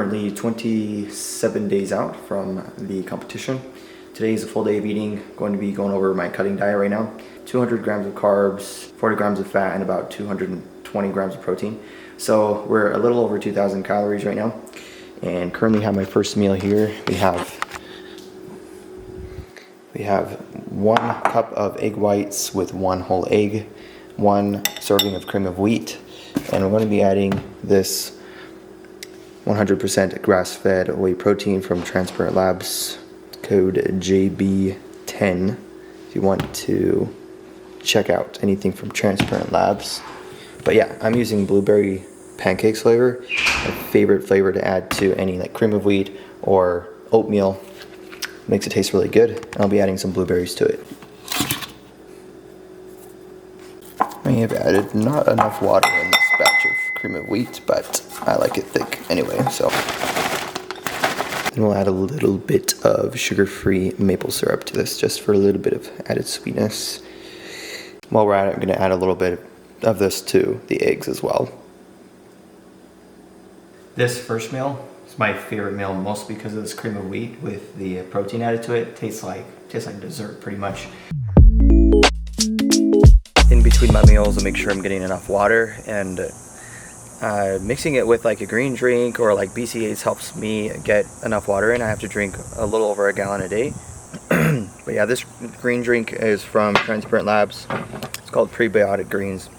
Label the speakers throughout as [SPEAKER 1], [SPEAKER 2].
[SPEAKER 1] currently 27 days out from the competition. Today is a full day of eating. Going to be going over my cutting diet right now. 200 grams of carbs, 40 grams of fat, and about 220 grams of protein. So we're a little over 2,000 calories right now. And currently have my first meal here. We have 1 cup of egg whites with 1 whole egg, 1 serving of cream of wheat, and we're going to be adding this 100% grass-fed whey protein from Transparent Labs, code JB10 if you want to check out anything from Transparent Labs. But yeah, I'm using blueberry pancakes flavor, my favorite flavor to add to any like cream of wheat or oatmeal. Makes it taste really good. I'll be adding some blueberries to it. I have added not enough water in this batch of cream of wheat, but I like it thick anyway, so. Then we'll add a little bit of sugar-free maple syrup to this, just for a little bit of added sweetness. While we're at it, I'm gonna add a little bit of this to the eggs as well. This first meal is my favorite meal, mostly because of this cream of wheat with the protein added to it. Tastes like dessert pretty much. In between my meals, I make sure I'm getting enough water, and mixing it with like a green drink or like BCAAs helps me get enough water in. I have to drink a little over a gallon a day. But yeah, this green drink is from Transparent Labs. It's called Prebiotic Greens,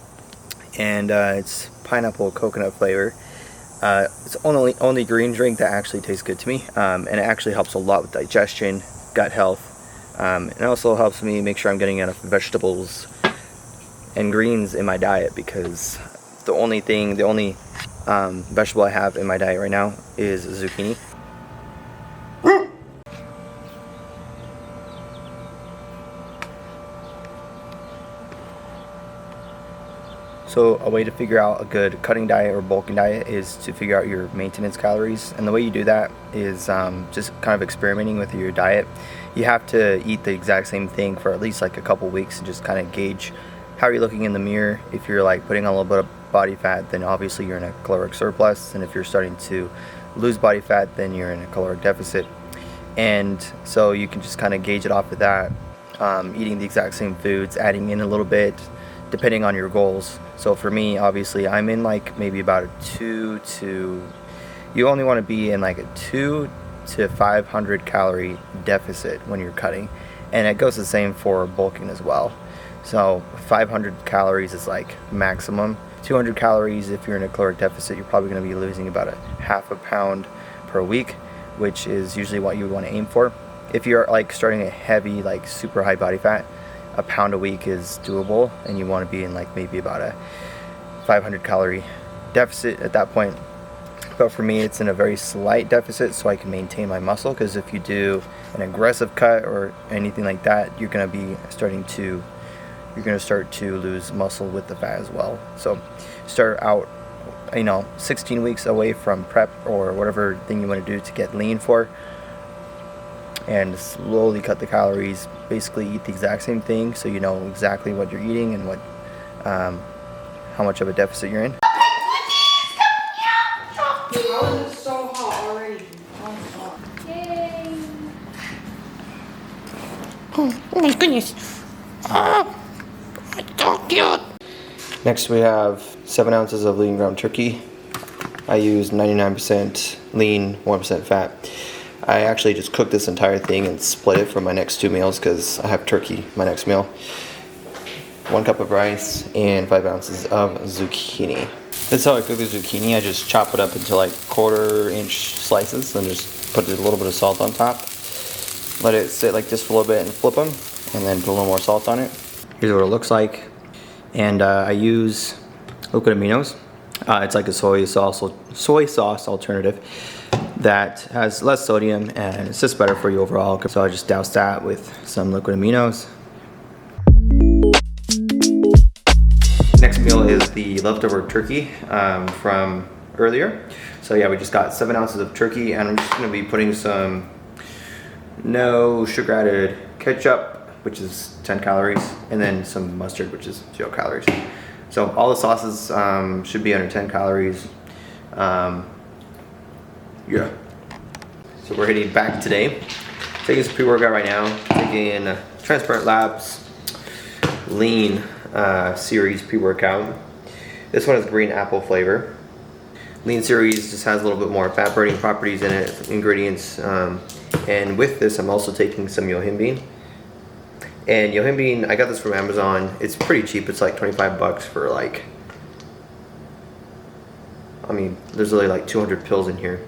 [SPEAKER 1] and it's pineapple coconut flavor. It's only green drink that actually tastes good to me, and it actually helps a lot with digestion, gut health. It also helps me make sure I'm getting enough vegetables and greens in my diet, because the only vegetable I have in my diet right now is zucchini. So a way to figure out a good cutting diet or bulking diet is to figure out your maintenance calories. And the way you do that is just kind of experimenting with your diet. You have to eat the exact same thing for at least like a couple weeks and just kind of gauge how you're looking in the mirror. If you're like putting on a little bit of body fat, then obviously you're in a caloric surplus. And if you're starting to lose body fat, then you're in a caloric deficit. And so you can just kind of gauge it off of that, eating the exact same foods, adding in a little bit, depending on your goals. So for me, obviously, I'm in like maybe about you only want to be in like a 200 to 500 calorie deficit when you're cutting. And it goes the same for bulking as well. So 500 calories is like maximum. 200 calories, if you're in a caloric deficit, you're probably going to be losing about a half a pound per week, which is usually what you would want to aim for. If you're like starting a heavy, like super high body fat, a pound a week is doable, and you want to be in like maybe about a 500 calorie deficit at that point. But for me, it's in a very slight deficit so I can maintain my muscle, because if you do an aggressive cut or anything like that, you're going to start to lose muscle with the fat as well. So start out 16 weeks away from prep or whatever thing you want to do to get lean for, and slowly cut the calories. Basically eat the exact same thing so you know exactly what you're eating and what how much of a deficit you're in.
[SPEAKER 2] How is it so hot already? Yay!
[SPEAKER 3] Oh my goodness. Oh, it's so cute.
[SPEAKER 1] Next we have 7 ounces of lean ground turkey. I use 99% lean, 1% fat. I actually just cooked this entire thing and split it for my next 2 meals because I have turkey my next meal. 1 cup of rice and 5 ounces of zucchini. That's how I cook the zucchini. I just chop it up into like 1/4 inch slices and just put a little bit of salt on top. Let it sit like this for a little bit and flip them, and then put a little more salt on it. Here's what it looks like. And I use liquid aminos. It's like a soy sauce alternative that has less sodium, and it's just better for you overall. So I just douse that with some liquid aminos. Next meal is the leftover turkey from earlier. So yeah, we just got 7 ounces of turkey, and I'm just gonna be putting some no sugar added ketchup, which is 10 calories, and then some mustard, which is 0 calories. So all the sauces should be under 10 calories. Yeah. So we're heading back today. Taking some pre-workout right now. Taking Transparent Labs Lean Series pre-workout. This one is green apple flavor. Lean Series just has a little bit more fat burning properties in it, ingredients. And with this, I'm also taking some yohimbine. And yohimbine, I got this from Amazon. It's pretty cheap. It's like 25 bucks for like, I mean, there's only like 200 pills in here.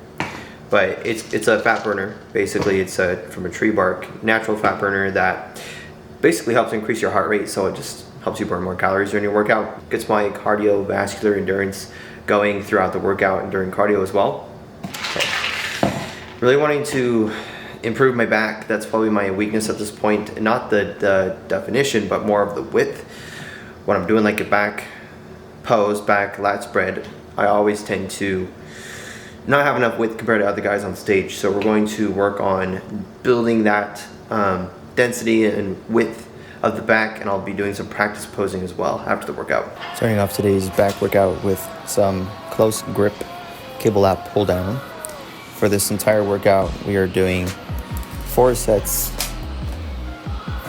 [SPEAKER 1] But it's a fat burner. Basically, it's from a tree bark, natural fat burner that basically helps increase your heart rate. So it just helps you burn more calories during your workout. Gets my cardiovascular endurance going throughout the workout and during cardio as well. Okay. Really wanting to improve my back. That's probably my weakness at this point. Not the definition, but more of the width. When I'm doing like a back pose, back lat spread, I always tend to not have enough width compared to other guys on stage. So we're going to work on building that density and width of the back, and I'll be doing some practice posing as well after the workout. Starting off today's back workout with some close grip cable lap pull down. For this entire workout, we are doing 4 sets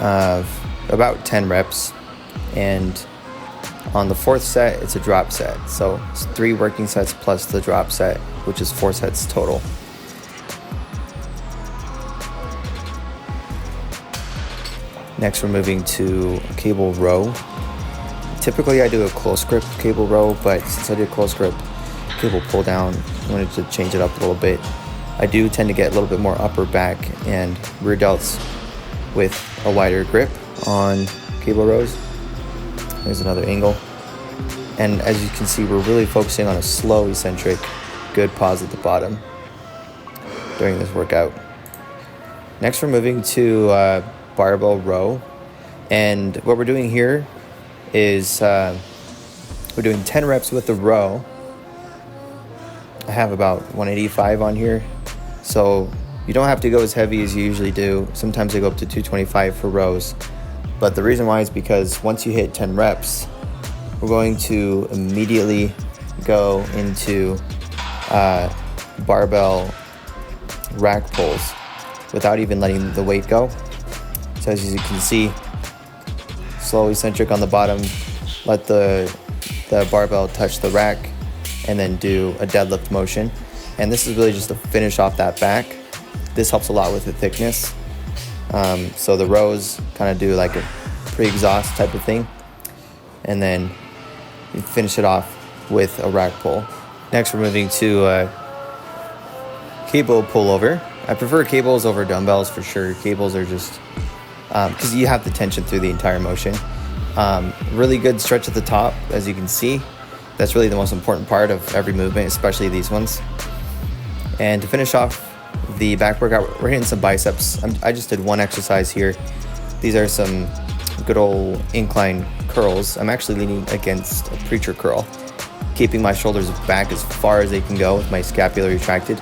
[SPEAKER 1] of about 10 reps, and on the 4th set, it's a drop set. So it's 3 working sets plus the drop set, which is 4 sets total. Next, we're moving to a cable row. Typically, I do a close grip cable row, but since I did close grip cable pull down, I wanted to change it up a little bit. I do tend to get a little bit more upper back and rear delts with a wider grip on cable rows. There's another angle. And as you can see, we're really focusing on a slow eccentric, good pause at the bottom during this workout. Next, we're moving to barbell row. And what we're doing here is we're doing 10 reps with the row. I have about 185 on here. So you don't have to go as heavy as you usually do. Sometimes I go up to 225 for rows. But the reason why is because once you hit 10 reps, we're going to immediately go into barbell rack pulls without even letting the weight go. So as you can see, slow eccentric on the bottom, let the barbell touch the rack, and then do a deadlift motion. And this is really just to finish off that back. This helps a lot with the thickness. So the rows kind of do like a pre-exhaust type of thing. And then you finish it off with a rack pull. Next, we're moving to cable pullover. I prefer cables over dumbbells for sure. Cables are just, because you have the tension through the entire motion. Really good stretch at the top, as you can see. That's really the most important part of every movement, especially these ones. And to finish off the back workout, we're hitting some biceps. I just did 1 exercise here. These are some good old incline curls. I'm actually leaning against a preacher curl, keeping my shoulders back as far as they can go with my scapula retracted,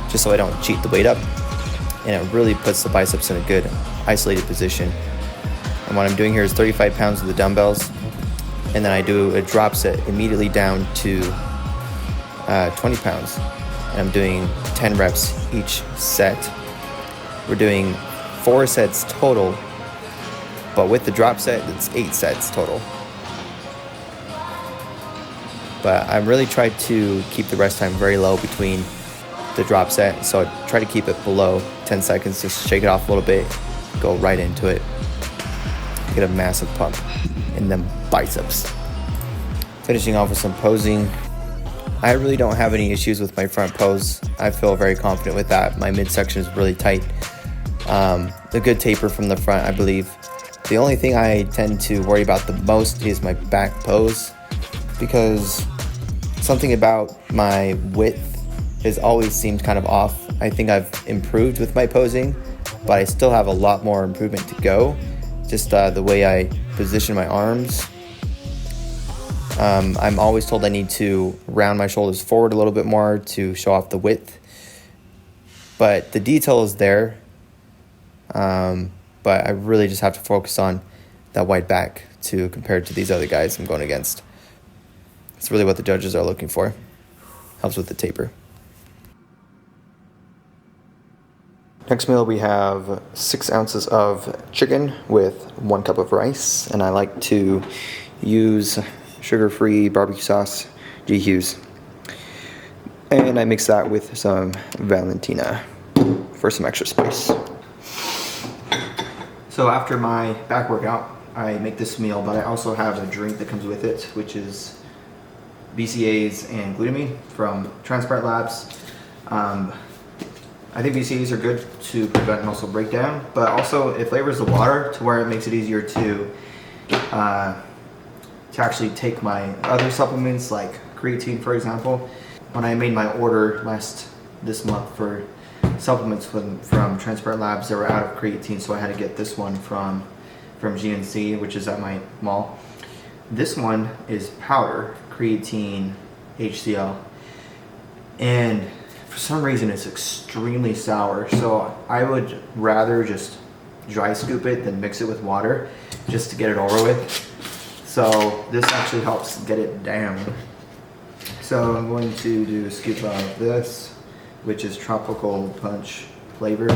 [SPEAKER 1] just so I don't cheat the weight up. And it really puts the biceps in a good isolated position. And what I'm doing here is 35 pounds of the dumbbells, and then I do a drop set immediately down to 20 pounds. And I'm doing 10 reps each set. We're doing 4 sets total, but with the drop set, it's 8 sets total. But I really try to keep the rest time very low between the drop set, so I try to keep it below 10 seconds, just shake it off a little bit, go right into it, get a massive pump in them biceps. Finishing off with some posing. I really don't have any issues with my front pose. I feel very confident with that. My midsection is really tight. A good taper from the front, I believe. The only thing I tend to worry about the most is my back pose, because something about my width has always seemed kind of off. I think I've improved with my posing, but I still have a lot more improvement to go. Just the way I position my arms. I'm always told I need to round my shoulders forward a little bit more to show off the width. But the detail is there. But I really just have to focus on that wide back to compare it to these other guys I'm going against. It's really what the judges are looking for. Helps with the taper. Next meal we have 6 ounces of chicken with 1 cup of rice, and I like to use sugar-free barbecue sauce, GQs. And I mix that with some Valentina for some extra spice. So after my back workout, I make this meal, but I also have a drink that comes with it, which is BCAAs and glutamine from Transparent Labs. I think BCAAs are good to prevent muscle breakdown, but also it flavors the water to where it makes it easier to actually take my other supplements like creatine, for example. When I made my order this month for supplements from Transparent Labs, they were out of creatine, so I had to get this one from GNC, which is at my mall. This one is powder creatine HCl, and for some reason it's extremely sour, so I would rather just dry scoop it than mix it with water just to get it over with. So this actually helps get it down. So I'm going to do a scoop of this, which is tropical punch flavor.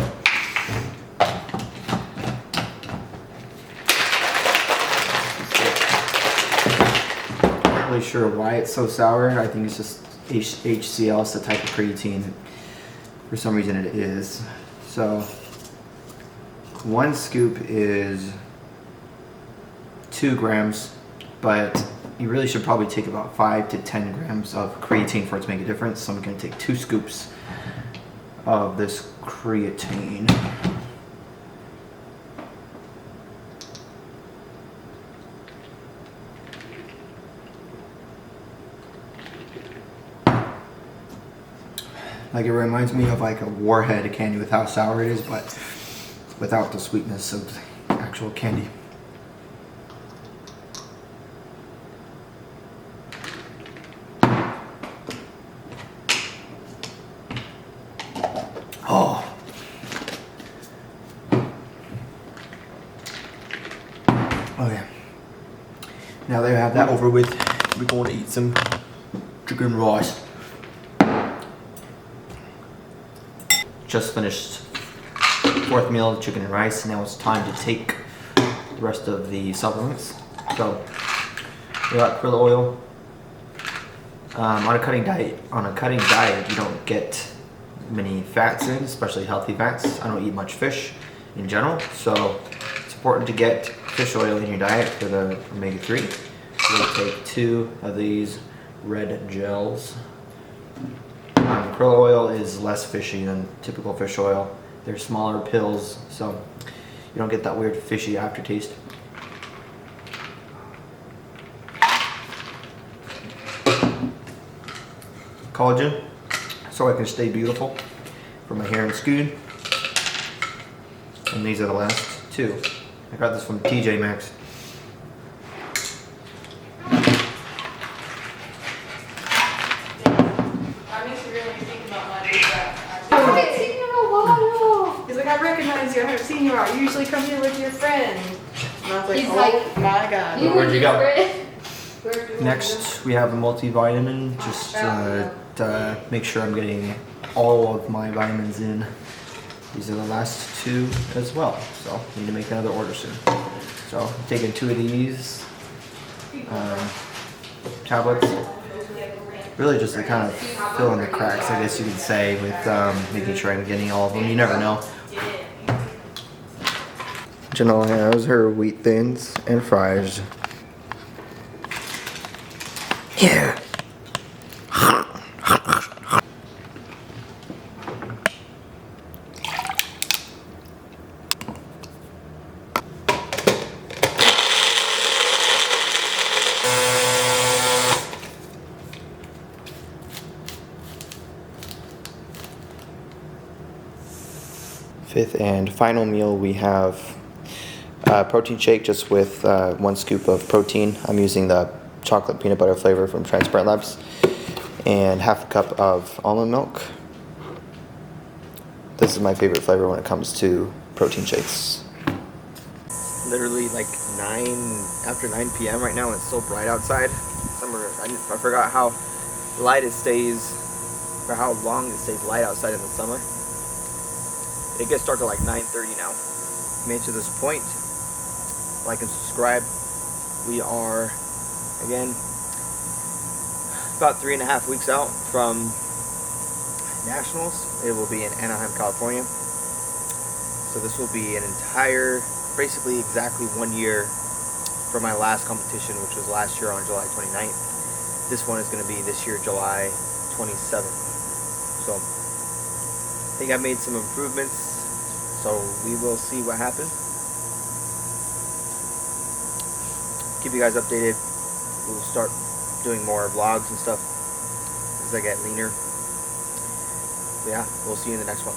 [SPEAKER 1] Not really sure why it's so sour. I think it's just HCl, it's the type of creatine. For some reason it is. So 1 scoop is 2 grams, but you really should probably take about 5 to 10 grams of creatine for it to make a difference. So I'm going to take 2 scoops of this creatine. Like, it reminds me of like a Warhead candy with how sour it is, but without the sweetness of actual candy. Oh. Okay. Now that I have that over with, we're going to eat some chicken rice. Just finished 4th meal of chicken and rice. Now it's time to take the rest of the supplements. So we got krill oil. On a cutting diet, you don't get many fats in, especially healthy fats. I don't eat much fish in general, so it's important to get fish oil in your diet for the omega-3. So we'll take 2 of these red gels. Krill oil is less fishy than typical fish oil. They're smaller pills, so you don't get that weird fishy aftertaste. Collagen, so I can stay beautiful for my hair and skin. And these are the last 2. I got this from TJ Maxx.
[SPEAKER 2] I recognize you. I haven't seen you out. You usually come here with your friend. And I was like,
[SPEAKER 4] He's
[SPEAKER 2] oh
[SPEAKER 4] like,
[SPEAKER 2] my god.
[SPEAKER 1] Where'd you go?
[SPEAKER 4] Where'd
[SPEAKER 1] Next, we have a multivitamin, just to make sure I'm getting all of my vitamins in. These are the last 2 as well, so I need to make another order soon. So I'm taking 2 of these tablets. Really just to kind of fill in the cracks, I guess you could say, with making sure I'm getting all of them. You never know. Janelle has her wheat thins and fries. Yeah. 5th and final meal, we have a protein shake just with 1 scoop of protein. I'm using the chocolate peanut butter flavor from Transparent Labs, and half a cup of almond milk. This is my favorite flavor when it comes to protein shakes. Literally like after 9 p.m. right now, and it's so bright outside. I forgot how light it stays, or how long it stays light outside in the summer. It gets dark at like 9:30 now. Made to this point, like and subscribe. We are, again, about 3.5 weeks out from Nationals. It will be in Anaheim, California. So this will be an entire, basically exactly 1 year from my last competition, which was last year on July 29th. This one is going to be this year, July 27th. So I think I've made some improvements. So we will see what happens. Keep you guys updated. We'll start doing more vlogs and stuff as I get leaner. But yeah, we'll see you in the next one.